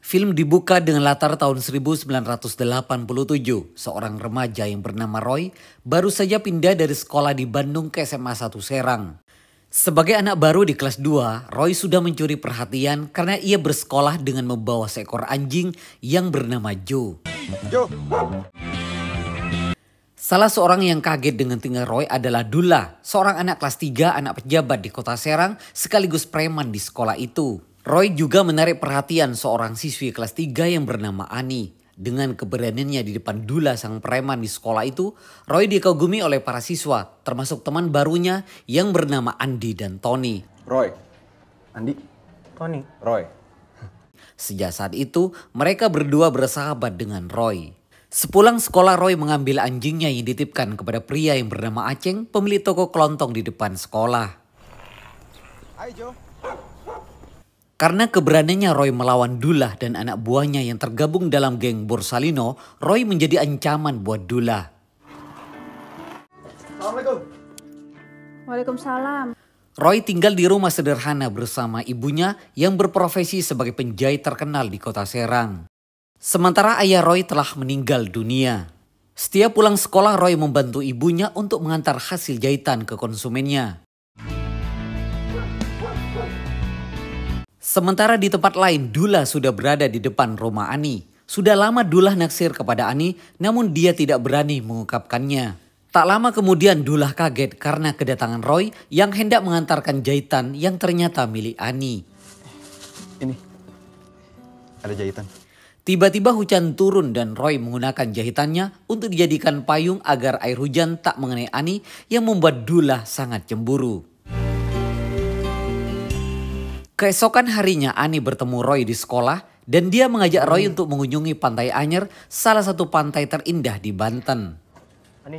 Film dibuka dengan latar tahun 1987. Seorang remaja yang bernama Roy baru saja pindah dari sekolah di Bandung ke SMA 1 Serang. Sebagai anak baru di kelas 2, Roy sudah mencuri perhatian karena ia bersekolah dengan membawa seekor anjing yang bernama Joe. Salah seorang yang kaget dengan tingkah Roy adalah Dula, seorang anak kelas 3 anak pejabat di kota Serang sekaligus preman di sekolah itu. Roy juga menarik perhatian seorang siswi kelas 3 yang bernama Ani. Dengan keberaniannya di depan Dula sang preman di sekolah itu, Roy dikagumi oleh para siswa, termasuk teman barunya yang bernama Andi dan Tony. Roy, Andi, Tony, Roy. Sejak saat itu, mereka berdua bersahabat dengan Roy. Sepulang sekolah, Roy mengambil anjingnya yang dititipkan kepada pria yang bernama Aceng, pemilik toko kelontong di depan sekolah. Hai Jo. Karena keberaniannya Roy melawan Dula dan anak buahnya yang tergabung dalam geng Borsalino, Roy menjadi ancaman buat Dula. Assalamualaikum. Waalaikumsalam. Roy tinggal di rumah sederhana bersama ibunya yang berprofesi sebagai penjahit terkenal di kota Serang. Sementara ayah Roy telah meninggal dunia. Setiap pulang sekolah, Roy membantu ibunya untuk mengantar hasil jahitan ke konsumennya. Sementara di tempat lain, Dula sudah berada di depan rumah Ani. Sudah lama Dula naksir kepada Ani, namun dia tidak berani mengungkapkannya. Tak lama kemudian Dula kaget karena kedatangan Roy yang hendak mengantarkan jahitan yang ternyata milik Ani. Ini, ada jahitan. Tiba-tiba hujan turun dan Roy menggunakan jahitannya untuk dijadikan payung agar air hujan tak mengenai Ani yang membuat Dula sangat cemburu. Keesokan harinya Ani bertemu Roy di sekolah dan dia mengajak Roy untuk mengunjungi Pantai Anyer, salah satu pantai terindah di Banten. Ani.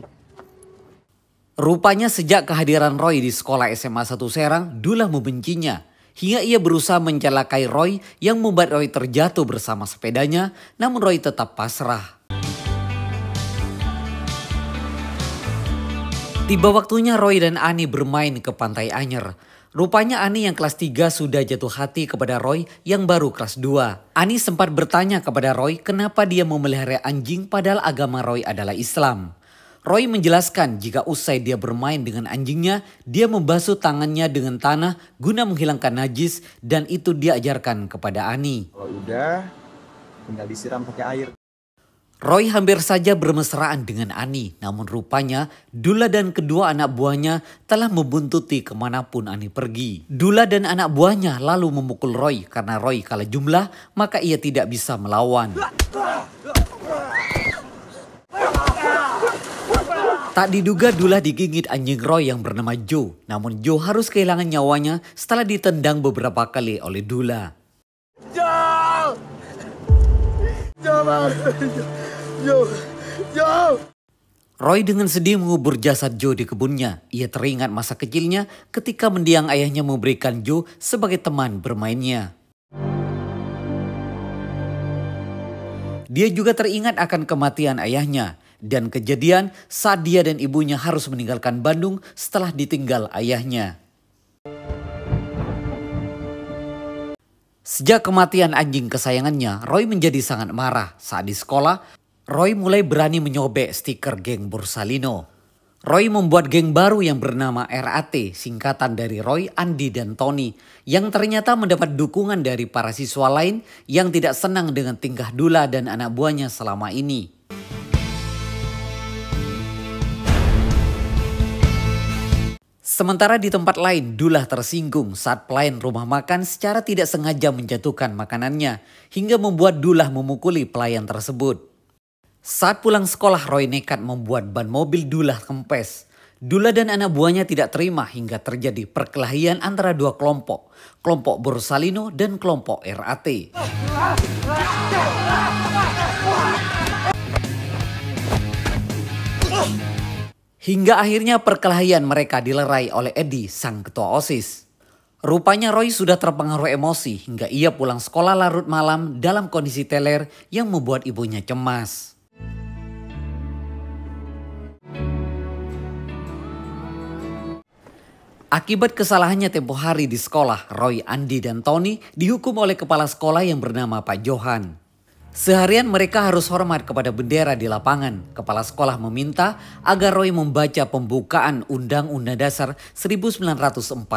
Rupanya sejak kehadiran Roy di sekolah SMA 1 Serang, Dula membencinya. Hingga ia berusaha mencelakai Roy yang membuat Roy terjatuh bersama sepedanya, namun Roy tetap pasrah. Tiba waktunya Roy dan Ani bermain ke Pantai Anyer. Rupanya Ani yang kelas 3 sudah jatuh hati kepada Roy yang baru kelas 2. Ani sempat bertanya kepada Roy kenapa dia memelihara anjing padahal agama Roy adalah Islam. Roy menjelaskan jika usai dia bermain dengan anjingnya, dia membasuh tangannya dengan tanah guna menghilangkan najis dan itu dia ajarkan kepada Ani. Kalau udah, tinggal disiram pakai air. Roy hampir saja bermesraan dengan Ani, namun rupanya Dula dan kedua anak buahnya telah membuntuti kemanapun Ani pergi. Dula dan anak buahnya lalu memukul Roy karena Roy kalah jumlah, maka ia tidak bisa melawan. Tak diduga Dula digigit anjing Roy yang bernama Joe, namun Joe harus kehilangan nyawanya setelah ditendang beberapa kali oleh Dula. Roy dengan sedih mengubur jasad Joe di kebunnya. Ia teringat masa kecilnya ketika mendiang ayahnya memberikan Joe sebagai teman bermainnya. Dia juga teringat akan kematian ayahnya dan kejadian saat dia dan ibunya harus meninggalkan Bandung setelah ditinggal ayahnya. Sejak kematian anjing kesayangannya, Roy menjadi sangat marah. Saat di sekolah, Roy mulai berani menyobek stiker geng Borsalino. Roy membuat geng baru yang bernama RAT, singkatan dari Roy, Andi, dan Tony, yang ternyata mendapat dukungan dari para siswa lain yang tidak senang dengan tingkah Dula dan anak buahnya selama ini. Sementara di tempat lain, Dula tersinggung saat pelayan rumah makan secara tidak sengaja menjatuhkan makanannya hingga membuat Dula memukuli pelayan tersebut. Saat pulang sekolah, Roy nekat membuat ban mobil Dula kempes. Dula dan anak buahnya tidak terima hingga terjadi perkelahian antara dua kelompok, kelompok Borsalino dan kelompok RAT. Hingga akhirnya perkelahian mereka dilerai oleh Edi, sang ketua OSIS. Rupanya Roy sudah terpengaruh emosi hingga ia pulang sekolah larut malam dalam kondisi teler yang membuat ibunya cemas. Akibat kesalahannya tempo hari di sekolah, Roy, Andi, dan Tony dihukum oleh kepala sekolah yang bernama Pak Johan. Seharian mereka harus hormat kepada bendera di lapangan. Kepala sekolah meminta agar Roy membaca pembukaan Undang-Undang Dasar 1945.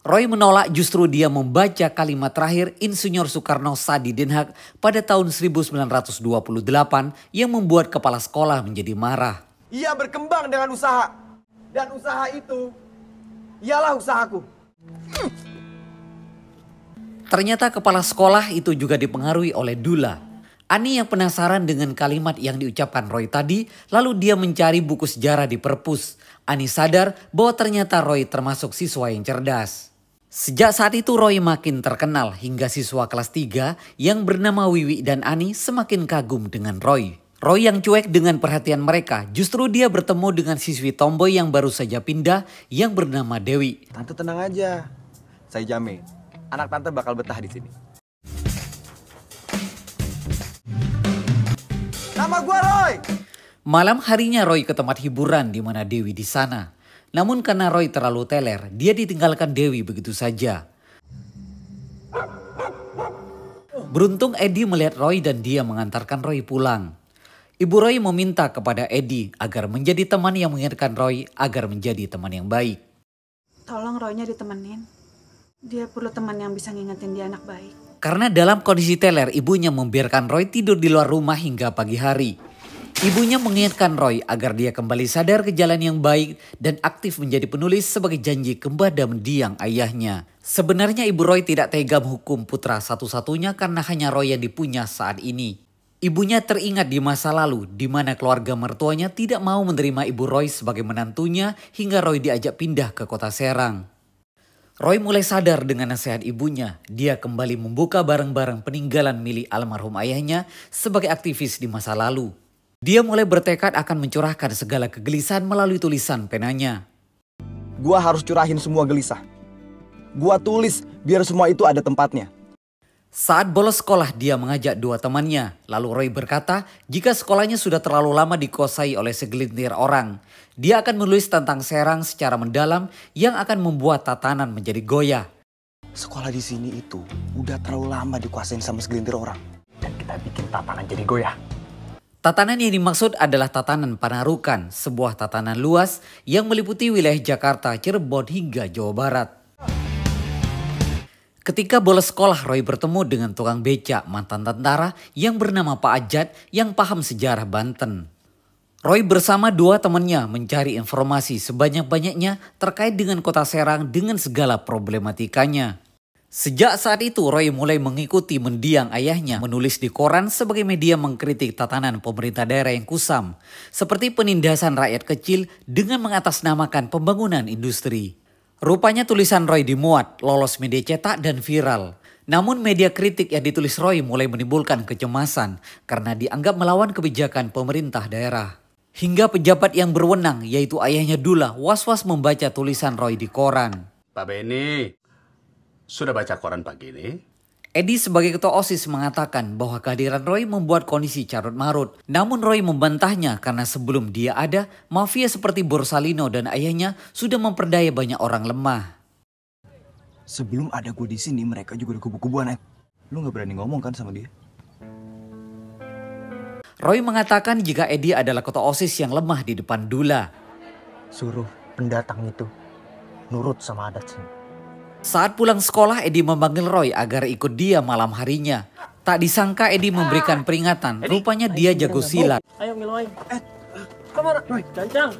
Roy menolak, justru dia membaca kalimat terakhir Insinyur Soekarno Saat di Den Haag pada tahun 1928 yang membuat kepala sekolah menjadi marah. Ia berkembang dengan usaha. Dan usaha itu ialah usahaku. Ternyata kepala sekolah itu juga dipengaruhi oleh Dula. Ani yang penasaran dengan kalimat yang diucapkan Roy tadi, lalu dia mencari buku sejarah di perpus. Ani sadar bahwa ternyata Roy termasuk siswa yang cerdas. Sejak saat itu Roy makin terkenal hingga siswa kelas 3 yang bernama Wiwi dan Ani semakin kagum dengan Roy. Roy yang cuek dengan perhatian mereka, justru dia bertemu dengan siswi tomboy yang baru saja pindah yang bernama Dewi. Tante tenang aja. Saya jamin, anak tante bakal betah di sini. Nama gua Roy. Malam harinya Roy ke tempat hiburan di mana Dewi di sana. Namun karena Roy terlalu teler, dia ditinggalkan Dewi begitu saja. Beruntung Eddie melihat Roy dan dia mengantarkan Roy pulang. Ibu Roy meminta kepada Eddie agar menjadi teman yang mengingatkan Roy agar menjadi teman yang baik. Tolong Roy-nya ditemenin. Dia perlu teman yang bisa ngingetin dia anak baik. Karena dalam kondisi teler, ibunya membiarkan Roy tidur di luar rumah hingga pagi hari. Ibunya mengingatkan Roy agar dia kembali sadar ke jalan yang baik dan aktif menjadi penulis sebagai janji kepada mendiang ayahnya. Sebenarnya ibu Roy tidak tega menghukum putra satu-satunya karena hanya Roy yang dipunya saat ini. Ibunya teringat di masa lalu di mana keluarga mertuanya tidak mau menerima ibu Roy sebagai menantunya hingga Roy diajak pindah ke kota Serang. Roy mulai sadar dengan nasihat ibunya. Dia kembali membuka barang-barang peninggalan milik almarhum ayahnya sebagai aktivis di masa lalu. Dia mulai bertekad akan mencurahkan segala kegelisahan melalui tulisan penanya. Gua harus curahin semua gelisah. Gua tulis biar semua itu ada tempatnya. Saat bolos sekolah dia mengajak dua temannya. Lalu Roy berkata jika sekolahnya sudah terlalu lama dikuasai oleh segelintir orang. Dia akan menulis tentang Serang secara mendalam yang akan membuat tatanan menjadi goyah. Sekolah di sini itu udah terlalu lama dikuasain sama segelintir orang. Dan kita bikin tatanan jadi goyah. Tatanan yang dimaksud adalah tatanan Panarukan, sebuah tatanan luas yang meliputi wilayah Jakarta, Cirebon hingga Jawa Barat. Ketika bolos sekolah, Roy bertemu dengan tukang becak mantan tentara yang bernama Pak Ajat yang paham sejarah Banten. Roy bersama dua temannya mencari informasi sebanyak-banyaknya terkait dengan kota Serang dengan segala problematikanya. Sejak saat itu Roy mulai mengikuti mendiang ayahnya menulis di koran sebagai media mengkritik tatanan pemerintah daerah yang kusam. Seperti penindasan rakyat kecil dengan mengatasnamakan pembangunan industri. Rupanya tulisan Roy dimuat, lolos media cetak dan viral. Namun media kritik yang ditulis Roy mulai menimbulkan kecemasan karena dianggap melawan kebijakan pemerintah daerah. Hingga pejabat yang berwenang yaitu ayahnya Dula was-was membaca tulisan Roy di koran. Pak Beni, sudah baca koran pagi ini? Eddie sebagai ketua OSIS mengatakan bahwa kehadiran Roy membuat kondisi carut marut. Namun Roy membantahnya karena sebelum dia ada, mafia seperti Borsalino dan ayahnya sudah memperdaya banyak orang lemah. Sebelum ada gue di sini mereka juga udah kubu-kubuan, Ed. Lu gak berani ngomong kan sama dia? Roy mengatakan jika Eddie adalah ketua OSIS yang lemah di depan Dula. Suruh pendatang itu nurut sama adat sini. Saat pulang sekolah, Eddie memanggil Roy agar ikut dia malam harinya. Tak disangka Eddie memberikan peringatan, rupanya dia jago silat. Ayo Miloy. Kemana? Cancang.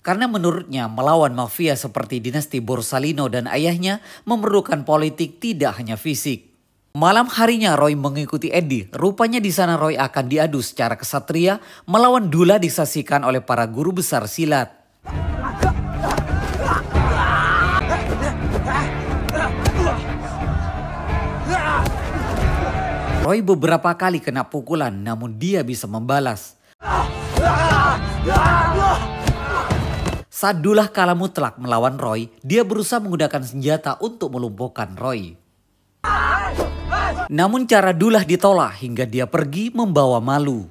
Karena menurutnya melawan mafia seperti dinasti Borsalino dan ayahnya memerlukan politik tidak hanya fisik. Malam harinya Roy mengikuti Eddie, rupanya di sana Roy akan diadu secara kesatria melawan Dula disaksikan oleh para guru besar silat. Roy beberapa kali kena pukulan namun dia bisa membalas. Saat Dula kalah mutlak melawan Roy, dia berusaha menggunakan senjata untuk melumpuhkan Roy. Namun cara Dula ditolak hingga dia pergi membawa malu.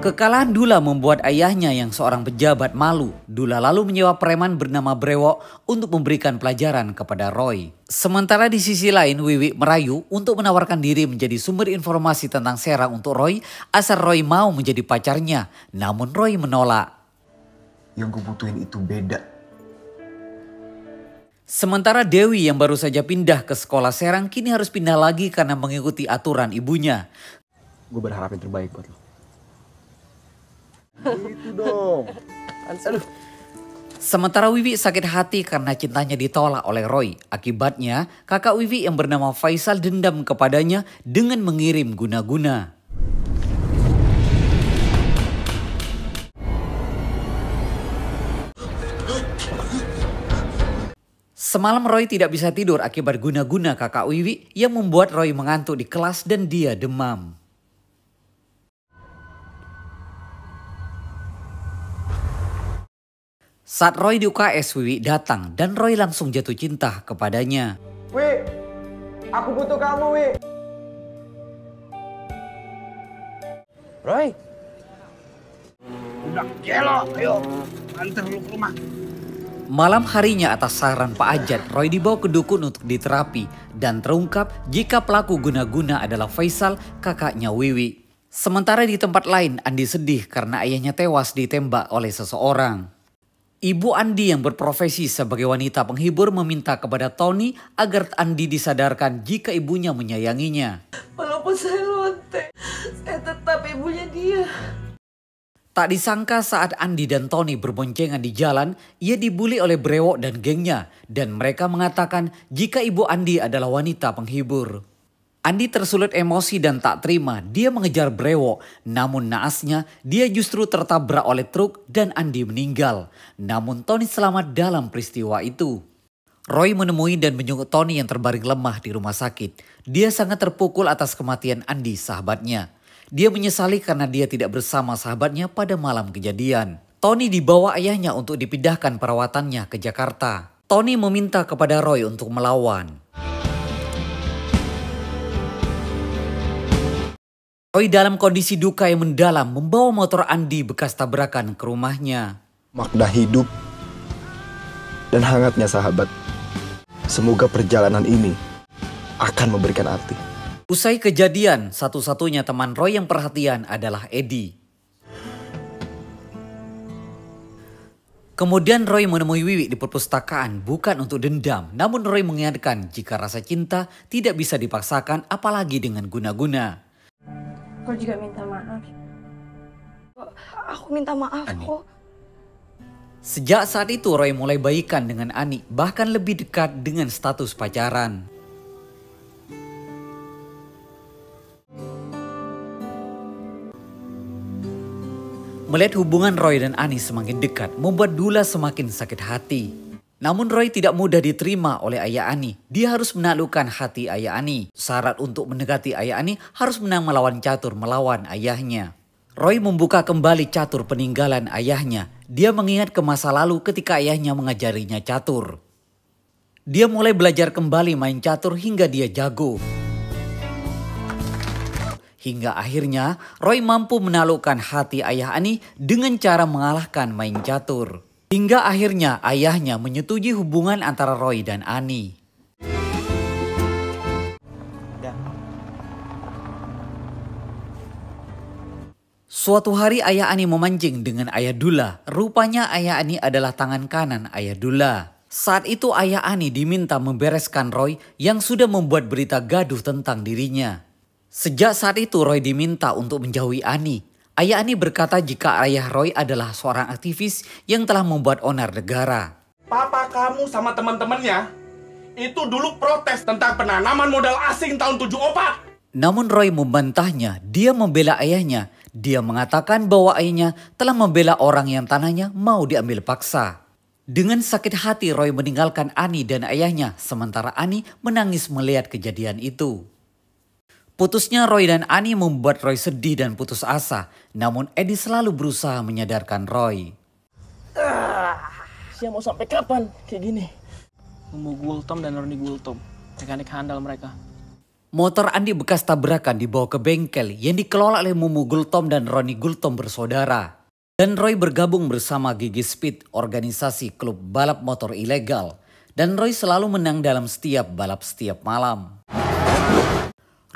Kekalahan Dula membuat ayahnya yang seorang pejabat malu. Dula lalu menyewa preman bernama Brewok untuk memberikan pelajaran kepada Roy. Sementara di sisi lain Wiwi merayu untuk menawarkan diri menjadi sumber informasi tentang Serang untuk Roy asal Roy mau menjadi pacarnya. Namun Roy menolak. Yang gue butuhin itu beda. Sementara Dewi yang baru saja pindah ke sekolah Serang kini harus pindah lagi karena mengikuti aturan ibunya. Gue berharap yang terbaik buat lo. Itu dong. Aduh. Sementara Wiwi sakit hati karena cintanya ditolak oleh Roy. Akibatnya kakak Wiwi yang bernama Faisal dendam kepadanya dengan mengirim guna-guna. Semalam Roy tidak bisa tidur akibat guna-guna kakak Wiwi yang membuat Roy mengantuk di kelas dan dia demam. Saat Roy di UKS, Wiwi datang dan Roy langsung jatuh cinta kepadanya. Wi, aku butuh kamu, Wi. Roy. Udah gelo, ayo antar lu ke rumah. Malam harinya atas saran Pak Ajat, Roy dibawa ke dukun untuk diterapi dan terungkap jika pelaku guna-guna adalah Faisal, kakaknya Wiwi. Sementara di tempat lain, Andi sedih karena ayahnya tewas ditembak oleh seseorang. Ibu Andi yang berprofesi sebagai wanita penghibur meminta kepada Tony agar Andi disadarkan jika ibunya menyayanginya. Walaupun saya lonte, saya tetap ibunya dia. Tak disangka saat Andi dan Tony berboncengan di jalan, ia dibully oleh Brewok dan gengnya. Dan mereka mengatakan jika ibu Andi adalah wanita penghibur. Andi tersulut emosi dan tak terima, dia mengejar Brewok. Namun naasnya, dia justru tertabrak oleh truk dan Andi meninggal. Namun Tony selamat dalam peristiwa itu. Roy menemui dan menjenguk Tony yang terbaring lemah di rumah sakit. Dia sangat terpukul atas kematian Andi, sahabatnya. Dia menyesali karena dia tidak bersama sahabatnya pada malam kejadian. Tony dibawa ayahnya untuk dipindahkan perawatannya ke Jakarta. Tony meminta kepada Roy untuk melawan. Roy dalam kondisi duka yang mendalam membawa motor Andi bekas tabrakan ke rumahnya. Makna hidup dan hangatnya sahabat. Semoga perjalanan ini akan memberikan arti. Usai kejadian, satu-satunya teman Roy yang perhatian adalah Eddie. Kemudian Roy menemui Wiwi di perpustakaan bukan untuk dendam. Namun Roy mengingatkan jika rasa cinta tidak bisa dipaksakan apalagi dengan guna-guna. Aku juga minta maaf. Aku minta maaf kok. Sejak saat itu Roy mulai baikan dengan Ani, bahkan lebih dekat dengan status pacaran. Melihat hubungan Roy dan Ani semakin dekat, membuat Dula semakin sakit hati. Namun Roy tidak mudah diterima oleh ayah Ani. Dia harus menaklukkan hati ayah Ani. Syarat untuk mendekati ayah Ani harus menang melawan catur melawan ayahnya. Roy membuka kembali catur peninggalan ayahnya. Dia mengingat ke masa lalu ketika ayahnya mengajarinya catur. Dia mulai belajar kembali main catur hingga dia jago. Hingga akhirnya Roy mampu menaklukkan hati ayah Ani dengan cara mengalahkan main catur. Hingga akhirnya ayahnya menyetujui hubungan antara Roy dan Ani. Suatu hari ayah Ani memancing dengan ayah Dula. Rupanya ayah Ani adalah tangan kanan ayah Dula. Saat itu ayah Ani diminta membereskan Roy yang sudah membuat berita gaduh tentang dirinya. Sejak saat itu Roy diminta untuk menjauhi Ani. Ayah Ani berkata jika ayah Roy adalah seorang aktivis yang telah membuat onar negara. Papa kamu sama teman-temannya itu dulu protes tentang penanaman modal asing tahun 74. Namun Roy membantahnya, dia membela ayahnya. Dia mengatakan bahwa ayahnya telah membela orang yang tanahnya mau diambil paksa. Dengan sakit hati Roy meninggalkan Ani dan ayahnya, sementara Ani menangis melihat kejadian itu. Putusnya Roy dan Ani membuat Roy sedih dan putus asa. Namun Eddie selalu berusaha menyadarkan Roy. Saya mau sampai kapan kayak gini? Mau Gultom dan Ronnie Gultom, mekanik handal mereka. Motor Andi bekas tabrakan dibawa ke bengkel yang dikelola oleh Mumu Gultom dan Roni Gultom bersaudara. Dan Roy bergabung bersama Gigi Speed, organisasi klub balap motor ilegal. Dan Roy selalu menang dalam setiap balap setiap malam.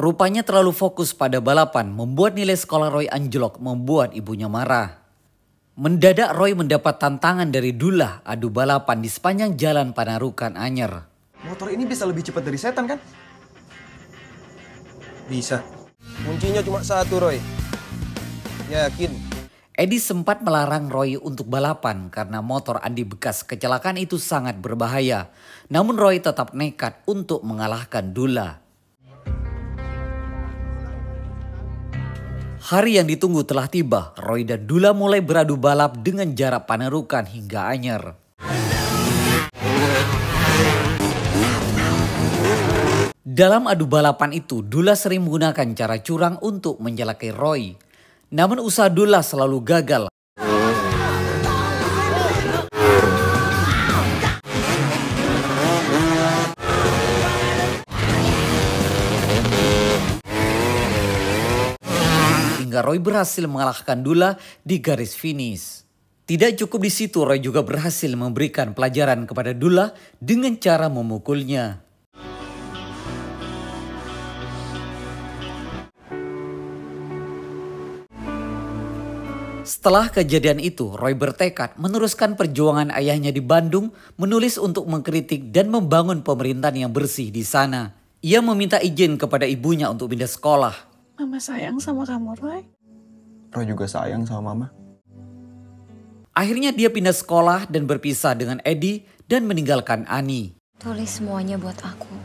Rupanya terlalu fokus pada balapan membuat nilai sekolah Roy anjlok, membuat ibunya marah. Mendadak Roy mendapat tantangan dari Dullah adu balapan di sepanjang jalan Panarukan Anyer. Motor ini bisa lebih cepat dari setan kan? Bisa. Kuncinya cuma satu, Roy. Yakin? Edi sempat melarang Roy untuk balapan karena motor Andi bekas kecelakaan itu sangat berbahaya. Namun Roy tetap nekat untuk mengalahkan Dullah. Hari yang ditunggu telah tiba. Roy dan Dullah mulai beradu balap dengan jarak Panarukan hingga Anyer. Dalam adu balapan itu, Dullah sering menggunakan cara curang untuk mencelakai Roy. Namun usaha Dullah selalu gagal. Hingga Roy berhasil mengalahkan Dullah di garis finish. Tidak cukup di situ, Roy juga berhasil memberikan pelajaran kepada Dullah dengan cara memukulnya. Setelah kejadian itu, Roy bertekad meneruskan perjuangan ayahnya di Bandung, menulis untuk mengkritik dan membangun pemerintahan yang bersih di sana. Ia meminta izin kepada ibunya untuk pindah sekolah. Mama sayang sama kamu, Roy. Roy juga sayang sama Mama. Akhirnya dia pindah sekolah dan berpisah dengan Edi dan meninggalkan Ani. Tulis semuanya buat aku.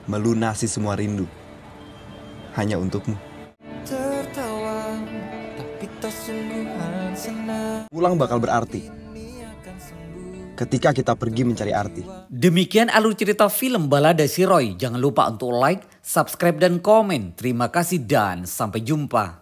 Melunasi semua rindu. Hanya untukmu. Pulang bakal berarti ketika kita pergi mencari arti. Demikian alur cerita film Balada Si Roy. Jangan lupa untuk like, subscribe, dan komen. Terima kasih dan sampai jumpa.